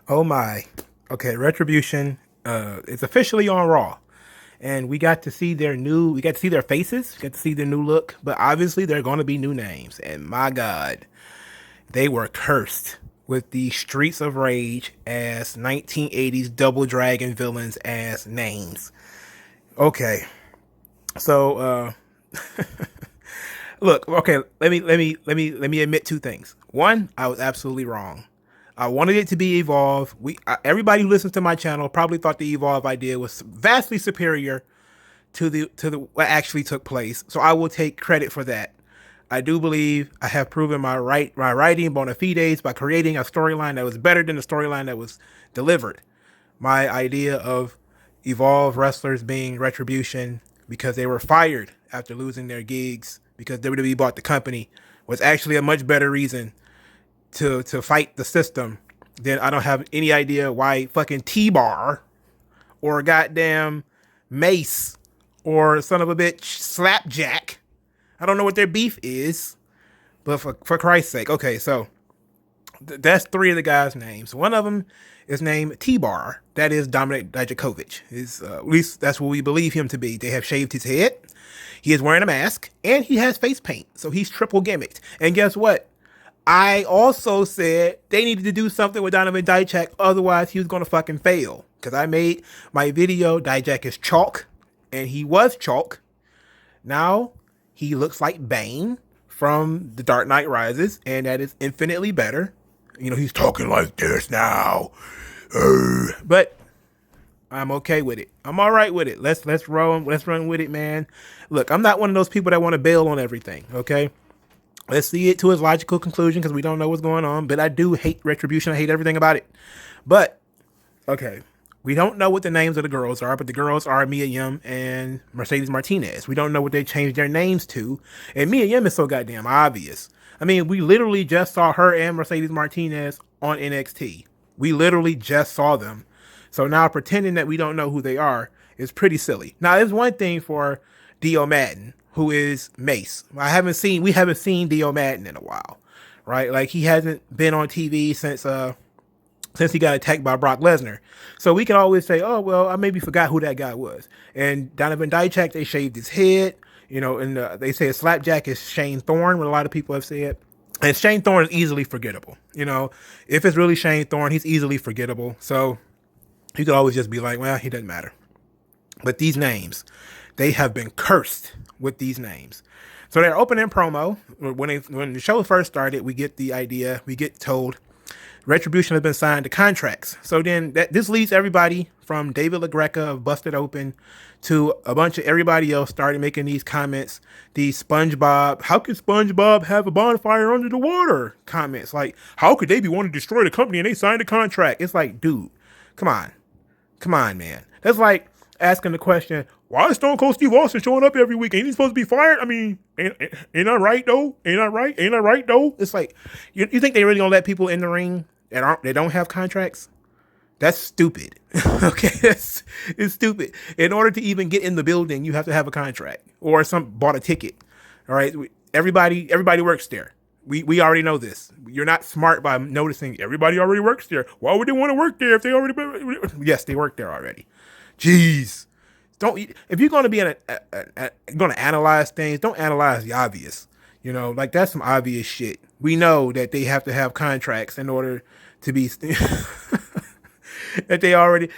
Oh my. Okay, Retribution is officially on Raw. And we got to see we got to see their faces, we got to see their new look, but obviously they're going to be new names. And my God, they were cursed with the Streets of Rage as 1980s Double Dragon villains as names. Okay, so look, okay, let me admit two things. One, I was absolutely wrong. I wanted it to be Evolve. Everybody who listens to my channel probably thought the Evolve idea was vastly superior to the what actually took place. So I will take credit for that. I do believe I have proven my writing bona fides by creating a storyline that was better than the storyline that was delivered. My idea of Evolve wrestlers being Retribution because they were fired after losing their gigs because WWE bought the company was actually a much better reason to fight the system. Then I don't have any idea why fucking T-Bar or goddamn Mace or son of a bitch Slapjack. I don't know what their beef is, but for Christ's sake. Okay, so that's three of the guys' names. One of them is named T-Bar. That is Dominic Dijakovic. At least that's what we believe him to be. They have shaved his head. He is wearing a mask, and he has face paint. So he's triple gimmicked. And guess what? I also said they needed to do something with Donovan Dijak, otherwise he was going to fucking fail. Because I made my video, Dijak is chalk, and he was chalk. Now he looks like Bane from The Dark Knight Rises, and that is infinitely better. You know, he's talking like this now. But I'm okay with it. I'm all right with it. Let's run with it, man. Look, I'm not one of those people that want to bail on everything, okay? Let's see it to its logical conclusion because we don't know what's going on. But I do hate Retribution. I hate everything about it. But, okay, we don't know what the names of the girls are, but the girls are Mia Yim and Mercedes Martinez. We don't know what they changed their names to. And Mia Yim is so goddamn obvious. I mean, we literally just saw her and Mercedes Martinez on NXT. We literally just saw them. So now pretending that we don't know who they are is pretty silly. Now, there's one thing for Dio Madden, who is Mace. We haven't seen Dio Madden in a while, right? Like he hasn't been on TV since he got attacked by Brock Lesnar. So we can always say, oh, well, I maybe forgot who that guy was. And Donovan Dijak, they shaved his head, you know, and they say Slapjack is Shane Thorne, what a lot of people have said. And Shane Thorne is easily forgettable. You know, if it's really Shane Thorne, he's easily forgettable. So you could always just be like, well, he doesn't matter. But these names, they have been cursed with these names. So their opening promo, when the show first started, we get the idea, we get told Retribution has been signed to contracts. So then this leads everybody from David LaGreca of Busted Open to a bunch of everybody else started making these comments. These SpongeBob, how could SpongeBob have a bonfire under the water comments? Like, how could they be wanting to destroy the company and they signed a contract? It's like, dude, come on. Come on, man. That's like asking the question, why is Stone Cold Steve Austin showing up every week? Ain't he supposed to be fired? I mean, ain't I right, though? Ain't I right? Ain't I right, though? It's like, you think they really going to let people in the ring they don't have contracts? That's stupid. Okay, it's stupid. In order to even get in the building, you have to have a contract or bought a ticket. All right, everybody works there. We already know this. You're not smart by noticing everybody already works there. Why would they want to work there if they already? Yes, they work there already. Jeez, don't. If you're going to be going to analyze things, don't analyze the obvious. You know, like that's some obvious shit. We know that they have to have contracts in order to be that they already,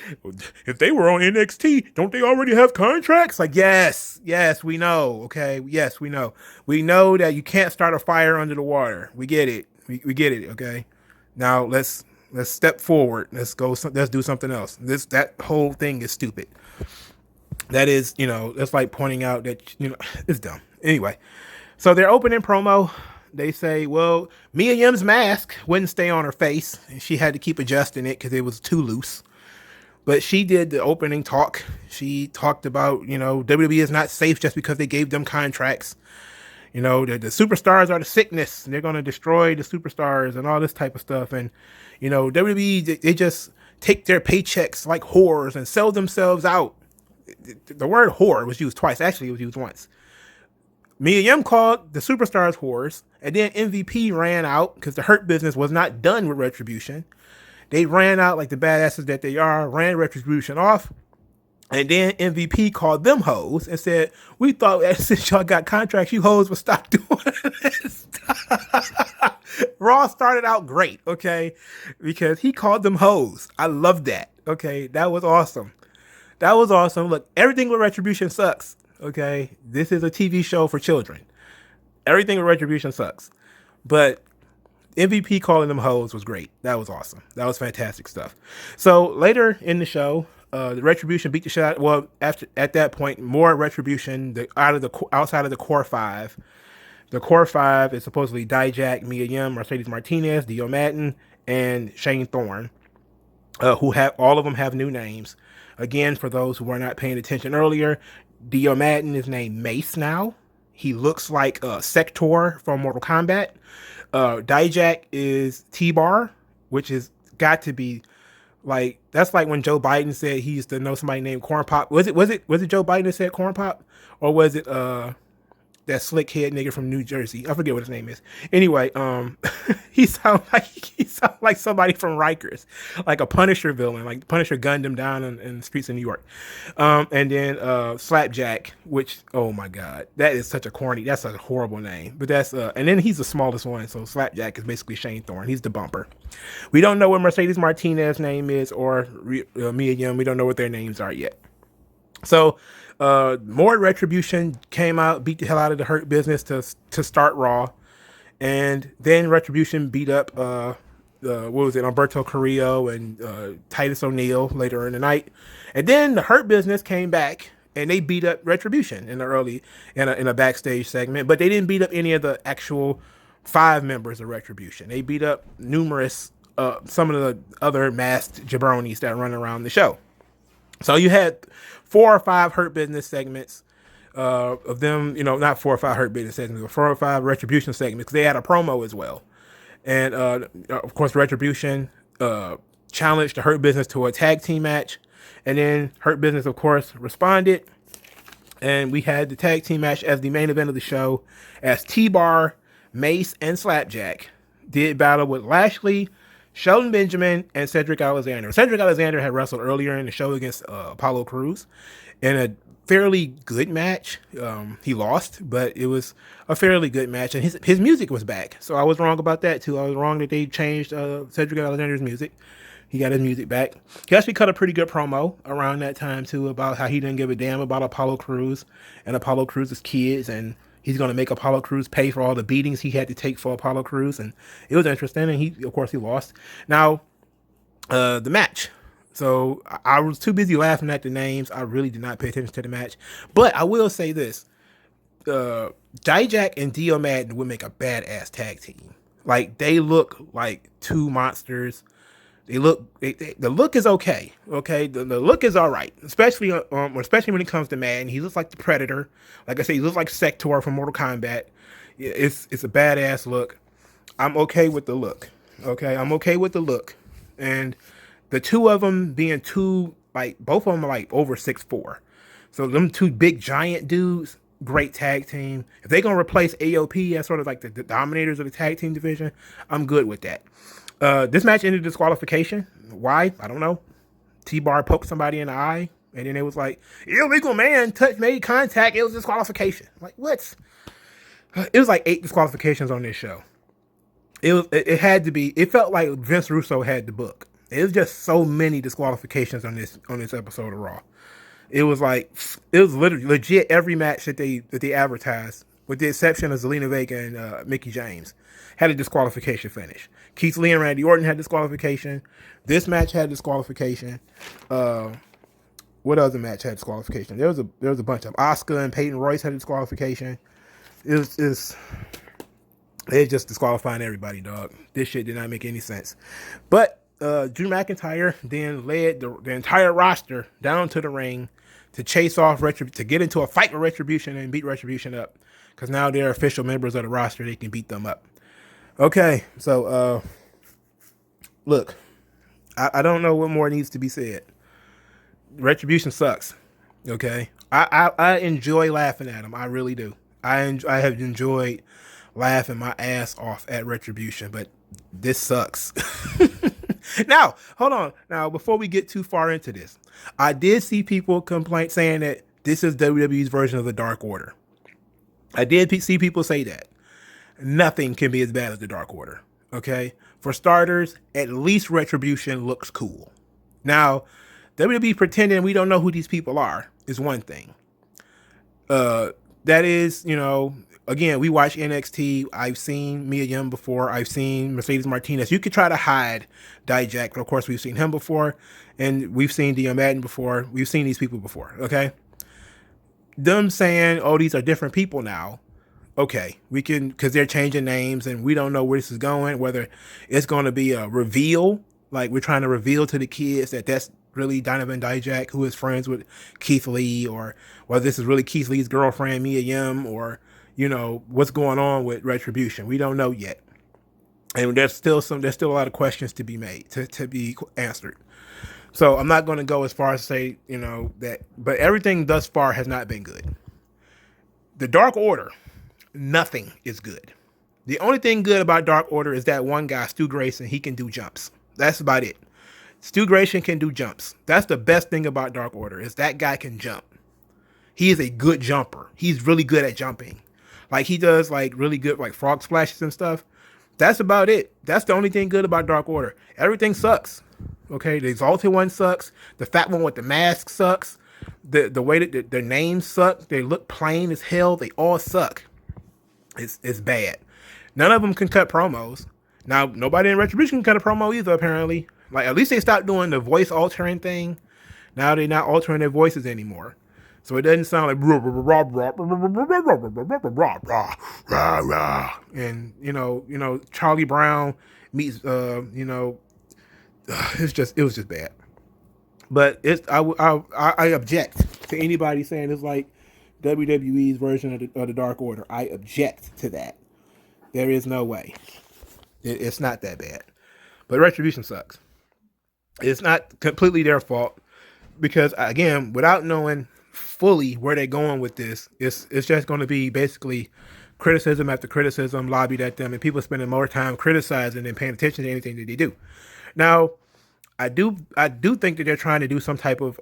if they were on NXT, don't they already have contracts? Like, yes, we know. Okay. Yes, we know. We know that you can't start a fire under the water. We get it. We get it. Okay. Now let's step forward. Let's do something else. That whole thing is stupid. That is, you know, that's like pointing out that, you know, it's dumb. Anyway, so their opening promo, they say, well, Mia Yim's mask wouldn't stay on her face, and she had to keep adjusting it because it was too loose. But she did the opening talk. She talked about, you know, WWE is not safe just because they gave them contracts. You know, the superstars are the sickness. They're going to destroy the superstars and all this type of stuff. And, you know, WWE, they just take their paychecks like whores and sell themselves out. The word whore was used twice. Actually, it was used once. Mia Yim called the superstars whores, and then MVP ran out because the Hurt Business was not done with Retribution. They ran out like the badasses that they are, ran Retribution off. And then MVP called them hoes and said, we thought that since y'all got contracts, you hoes would stop doing this. Raw started out great, okay? Because he called them hoes. I love that, okay? That was awesome. That was awesome. Look, everything with Retribution sucks, okay? This is a TV show for children. Everything with Retribution sucks. But MVP calling them hoes was great. That was awesome. That was fantastic stuff. So later in the show, the Retribution beat the shit out. Well, at that point, more Retribution outside of the core five. The core five is supposedly Dijak, Mia Yim, Mercedes Martinez, Dio Madden, and Shane Thorne, who have all of them have new names. Again, for those who were not paying attention earlier, Dio Madden is named Mace now. He looks like Sector from Mortal Kombat. Dijak is T-Bar, which is got to be like, that's like when Joe Biden said he used to know somebody named Corn Pop. Was it Joe Biden that said Corn Pop, or was it that slick head nigga from New Jersey? I forget what his name is. Anyway, he sounds like somebody from Rikers, like a Punisher villain, like Punisher gunned him down in the streets of New York. And then Slapjack, which, oh my god, that's a horrible name. But that's and then he's the smallest one, so Slapjack is basically Shane Thorne. He's the bumper. We don't know what Mercedes Martinez's name is, or Mia Yim. We don't know what their names are yet. So more Retribution came out, beat the hell out of the Hurt Business to start Raw, and then Retribution beat up Humberto Carrillo and Titus O'Neil later in the night, and then the Hurt Business came back and they beat up Retribution in a backstage segment, but they didn't beat up any of the actual 5 members of Retribution. They beat up numerous some of the other masked jabronis that run around the show. So you had 4 or 5 Hurt Business segments of them, not 4 or 5 Hurt Business segments, but 4 or 5 Retribution segments, because they had a promo as well. And of course, Retribution challenged the Hurt Business to a tag team match, and then Hurt Business, of course, responded, and we had the tag team match as the main event of the show, as T-Bar, Mace, and Slapjack did battle with Lashley, Shelton Benjamin, and Cedric Alexander. Cedric Alexander had wrestled earlier in the show against Apollo Crews in a fairly good match. He lost, but it was a fairly good match, and his music was back. So I was wrong about that too. I was wrong that they changed Cedric Alexander's music. He got his music back. He actually cut a pretty good promo around that time too about how he didn't give a damn about Apollo Crews and Apollo Crews' kids, and he's going to make Apollo Crews pay for all the beatings he had to take for Apollo Crews. And it was interesting. And he lost. Now, the match. So I was too busy laughing at the names. I really did not pay attention to the match. But I will say this. Dijak and Dio Madden would make a badass tag team. Like, they look like 2 monsters. The look is okay. Okay, the look is all right, especially when it comes to Madden. He looks like the Predator. Like I said, he looks like Sector from Mortal Kombat. It's a badass look. I'm okay with the look. Okay, I'm okay with the look, and the 2 of them being both of them are like over 6'4", so them 2 big giant dudes. Great tag team. If they're gonna replace AOP as sort of like the dominators of the tag team division, I'm good with that. This match ended disqualification. Why? I don't know. T-Bar poked somebody in the eye, and then it was like, illegal man made contact. It was disqualification. Like, what? It was like 8 disqualifications on this show. It had to be. It felt like Vince Russo had the book. It was just so many disqualifications on this episode of Raw. It was literally legit every match that they advertised, with the exception of Zelina Vega and Mickie James, had a disqualification finish. Keith Lee and Randy Orton had disqualification. This match had disqualification. What other match had disqualification? There was a bunch of them. Asuka and Peyton Royce had disqualification. It's just disqualifying everybody, dog. This shit did not make any sense. But Drew McIntyre then led the entire roster down to the ring to chase off to get into a fight with Retribution and beat Retribution up, because now they're official members of the roster. They can beat them up. Okay, so look, I don't know what more needs to be said. Retribution sucks. Okay, I enjoy laughing at them. I really do. I have enjoyed laughing my ass off at Retribution, but this sucks. Now, hold on. Now, before we get too far into this, I did see people complain saying that this is WWE's version of the Dark Order. I did see people say that. Nothing can be as bad as the Dark Order. Okay? For starters, at least Retribution looks cool. Now, WWE pretending we don't know who these people are is one thing. That is, again, we watch NXT. I've seen Mia Yim before. I've seen Mercedes Martinez. You could try to hide Dijak, but of course we've seen him before, and we've seen Dion Madden before. We've seen these people before, okay? Them saying, oh, these are different people now. Okay, we can, because they're changing names, and we don't know where this is going, whether it's going to be a reveal, like we're trying to reveal to the kids that that's really Donovan Dijak, who is friends with Keith Lee, or whether this is really Keith Lee's girlfriend, Mia Yim, or, what's going on with Retribution. We don't know yet. And there's still a lot of questions to be made, to be answered. So I'm not going to go as far as say, that, but everything thus far has not been good. The Dark Order, nothing is good. The only thing good about Dark Order is that one guy, Stu Grayson, he can do jumps. That's about it. Stu Grayson can do jumps. That's the best thing about Dark Order, is that guy can jump. He is a good jumper. He's really good at jumping. Like, he does, like, really good, like, frog splashes and stuff. That's about it. That's the only thing good about Dark Order. Everything sucks. Okay, the Exalted one sucks. The fat one with the mask sucks. The way that their names suck. They look plain as hell. They all suck. It's bad. None of them can cut promos. Now, nobody in Retribution can cut a promo either, apparently. Like, at least they stopped doing the voice altering thing. Now they're not altering their voices anymore. So it doesn't sound like and Charlie Brown meets it was just bad. But I object to anybody saying it's like WWE's version of the Dark Order. I object to that. There is no way. It's not that bad. But Retribution sucks. It's not completely their fault, because, again, without knowing fully where they're going with this, it's just going to be basically criticism after criticism lobbied at them, and people spending more time criticizing than paying attention to anything that they do. Now, I do think that they're trying to do some type of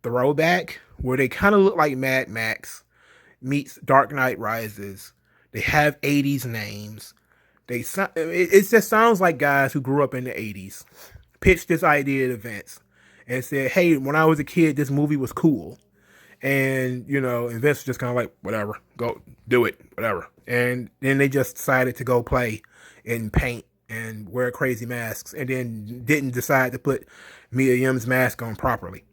throwback where they kind of look like Mad Max meets Dark Knight Rises. They have 80s names. It just sounds like guys who grew up in the 80s pitched this idea at events and said, hey, when I was a kid, this movie was cool. And, and Vince was just kind of like, whatever, go do it, whatever. And then they just decided to go play and paint and wear crazy masks, and then didn't decide to put Mia Yim's mask on properly.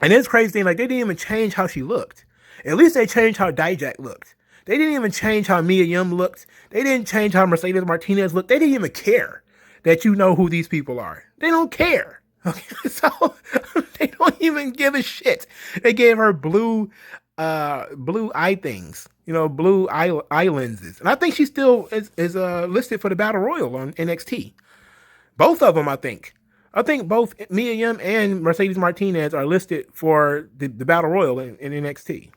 And it's crazy thing, like, they didn't even change how she looked. At least they changed how Dijak looked. They didn't even change how Mia Yim looked. They didn't change how Mercedes Martinez looked. They didn't even care that you know who these people are. They don't care. Okay, so they don't even give a shit. They gave her blue eye things, blue eye lenses, and I think she still is listed for the Battle Royal on NXT. Both of them, I think. I think both Mia Yim and Mercedes Martinez are listed for the Battle Royal in NXT.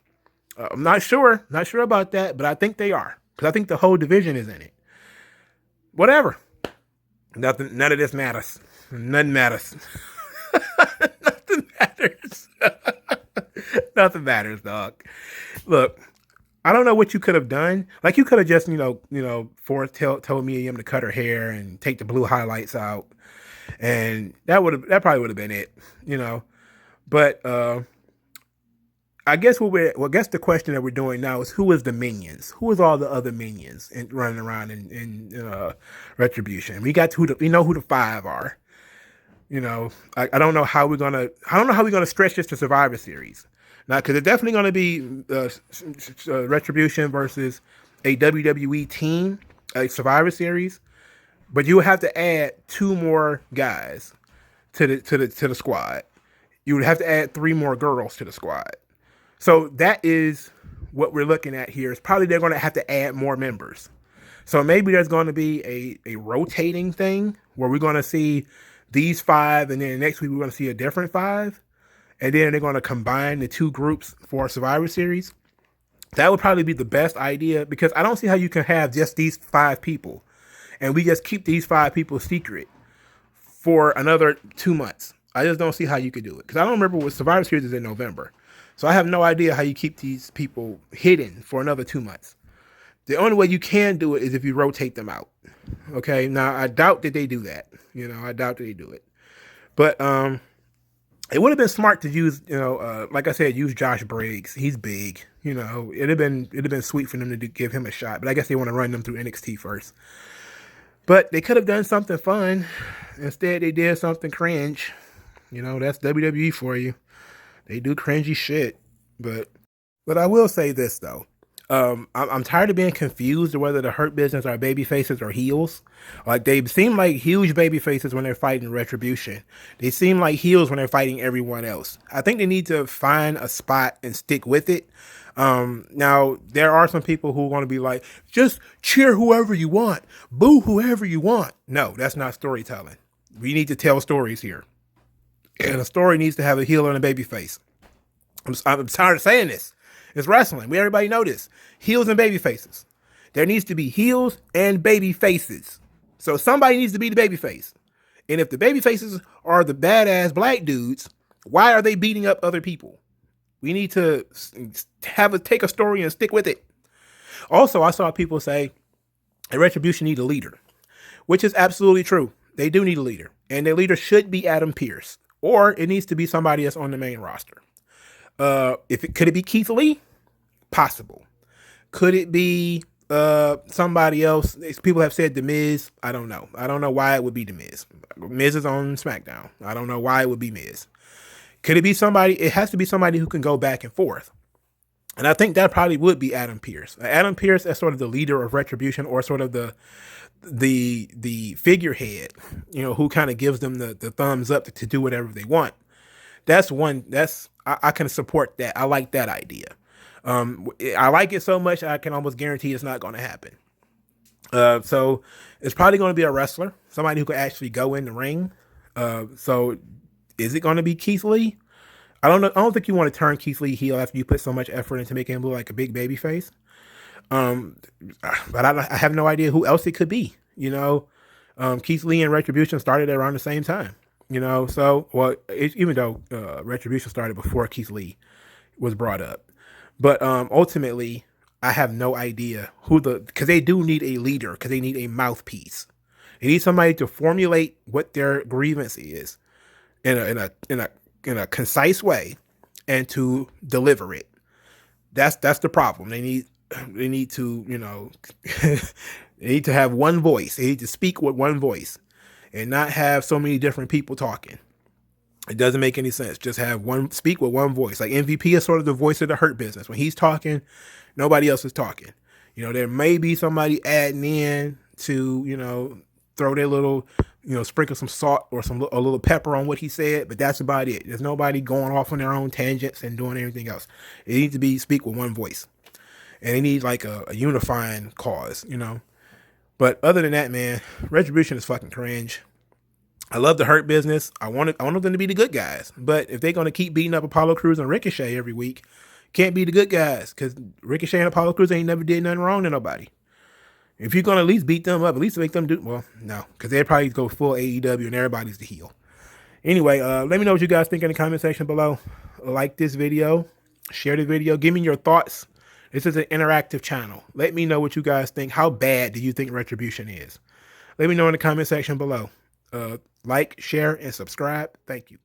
I'm not sure about that, but I think they are, because I think the whole division is in it. Whatever. None of this matters. Nothing matters. Nothing matters. Nothing matters, dog. Look, I don't know what you could have done. Like, you could have just, told Mia Yim to cut her hair and take the blue highlights out, and that probably would have been it, But I guess the question that we're doing now is, who is the minions? Who is all the other minions running around in Retribution? We know who the 5 are. I don't know how we're gonna stretch this to Survivor Series now, because it's definitely gonna be Retribution versus a WWE team, a Survivor Series, but you would have to add 2 more guys to the squad. You would have to add 3 more girls to the squad. So that is what we're looking at here. Is probably they're going to have to add more members. So maybe there's going to be a rotating thing where we're going to see these 5, and then next week we're going to see a different 5, and then they're going to combine the 2 groups for Survivor Series. That would probably be the best idea, because I don't see how you can have just these 5 people, and we just keep these 5 people secret for another 2 months. I just don't see how you could do it, because I don't remember what Survivor Series is in November, so I have no idea how you keep these people hidden for another 2 months. The only way you can do it is if you rotate them out. Okay, now I doubt that they do that. I doubt that they do it. But it would have been smart to use, like I said, use Josh Briggs. He's big. It'd have been sweet for them to give him a shot. But I guess they want to run them through NXT first. But they could have done something fun. Instead, they did something cringe. That's WWE for you. They do cringy shit. But I will say this though. I'm tired of being confused of whether the Hurt Business are baby faces or heels. Like, they seem like huge baby faces when they're fighting Retribution. They seem like heels when they're fighting everyone else. I think they need to find a spot and stick with it. Now, there are some people who want to be like, just cheer whoever you want, boo whoever you want. No, that's not storytelling. We need to tell stories here. And a story needs to have a heel and a baby face. I'm tired of saying this. It's wrestling. Everybody know this. Heels and baby faces. There needs to be heels and baby faces. So somebody needs to be the baby face. And if the baby faces are the badass black dudes, why are they beating up other people? We need to take a story and stick with it. Also, I saw people say a Retribution need a leader, which is absolutely true. They do need a leader, and their leader should be Adam Pearce, or it needs to be somebody that's on the main roster. Could it be Keith Lee? Possible. Could it be somebody else? People have said The Miz. I don't know. I don't know why it would be The Miz. Miz is on SmackDown. I don't know why it would be Miz. Could it be somebody? It has to be somebody who can go back and forth. And I think that probably would be Adam Pearce. Adam Pearce as sort of the leader of Retribution, or sort of the figurehead, who kind of gives them the thumbs up to do whatever they want. I can support that. I like that idea. I like it so much I can almost guarantee it's not going to happen. So it's probably going to be a wrestler, somebody who could actually go in the ring. So is it going to be Keith Lee? I don't know. I don't think you want to turn Keith Lee heel after you put so much effort into making him look like a big baby face. But I have no idea who else it could be. Keith Lee and Retribution started around the same time. Even though Retribution started before Keith Lee was brought up. But ultimately, I have no idea because they do need a leader, because they need a mouthpiece. They need somebody to formulate what their grievance is in a concise way and to deliver it. That's the problem. They need to, they need to have one voice. They need to speak with one voice and not have so many different people talking. It doesn't make any sense. Just speak with one voice. Like MVP is sort of the voice of the Hurt Business. When he's talking, nobody else is talking. There may be somebody adding in to, throw their little, sprinkle some salt or a little pepper on what he said, but that's about it. There's nobody going off on their own tangents and doing anything else. It needs to speak with one voice. And they need like a unifying cause, But other than that, man, Retribution is fucking cringe. I love the Hurt Business. I want them to be the good guys. But if they're going to keep beating up Apollo Crews and Ricochet every week, can't be the good guys, because Ricochet and Apollo Crews ain't never did nothing wrong to nobody. If you're going to at least beat them up, at least make them do, well, no, because they'd probably go full AEW and everybody's the heel. Anyway, let me know what you guys think in the comment section below. Like this video, share the video, give me your thoughts. This is an interactive channel. Let me know what you guys think. How bad do you think Retribution is? Let me know in the comment section below. Like, share, and subscribe. Thank you.